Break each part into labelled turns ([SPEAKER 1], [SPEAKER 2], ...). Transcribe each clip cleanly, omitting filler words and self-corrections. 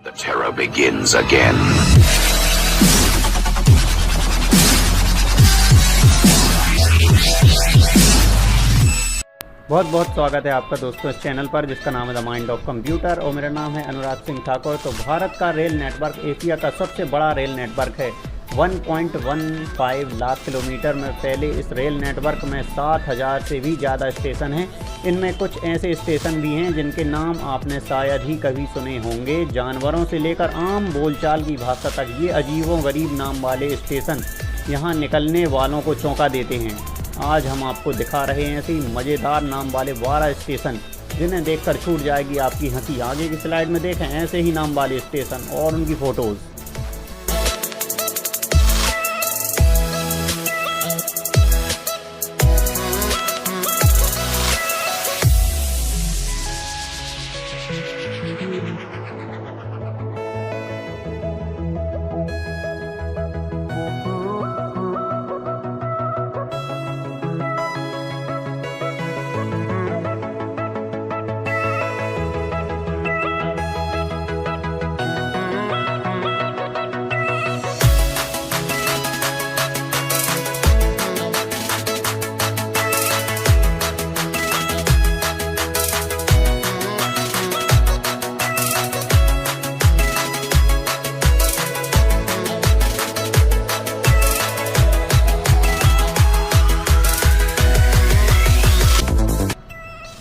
[SPEAKER 1] The terror begins again.
[SPEAKER 2] बहुत बहुत स्वागत है आपका दोस्तों इस चैनल पर जिसका नाम है द माइंड ऑफ कंप्यूटर और मेरा नाम है अनुराग सिंह ठाकुर। तो भारत का रेल नेटवर्क एशिया का सबसे बड़ा रेल नेटवर्क है। 1.15 लाख किलोमीटर में फैले इस रेल नेटवर्क में 60,000 से भी ज़्यादा स्टेशन हैं। इनमें कुछ ऐसे स्टेशन भी हैं जिनके नाम आपने शायद ही कभी सुने होंगे। जानवरों से लेकर आम बोलचाल की भाषा तक ये अजीबो गरीब नाम वाले स्टेशन यहाँ निकलने वालों को चौंका देते हैं। आज हम आपको दिखा रहे हैं ऐसे ही मज़ेदार नाम वाले 12 स्टेशन जिन्हें देखकर छूट जाएगी आपकी हंसी। आगे की स्लाइड में देखें ऐसे ही नाम वाले स्टेशन और उनकी फ़ोटोज़।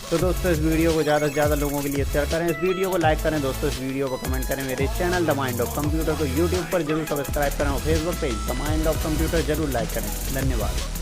[SPEAKER 2] तो दोस्तों इस वीडियो को ज़्यादा से ज़्यादा लोगों के लिए शेयर करें, इस वीडियो को लाइक करें, दोस्तों इस वीडियो को कमेंट करें। मेरे channel the mind of computer को यूट्यूब पर जरूर सब्सक्राइब करें और Facebook page the mind of computer जरूर लाइक करें। धन्यवाद।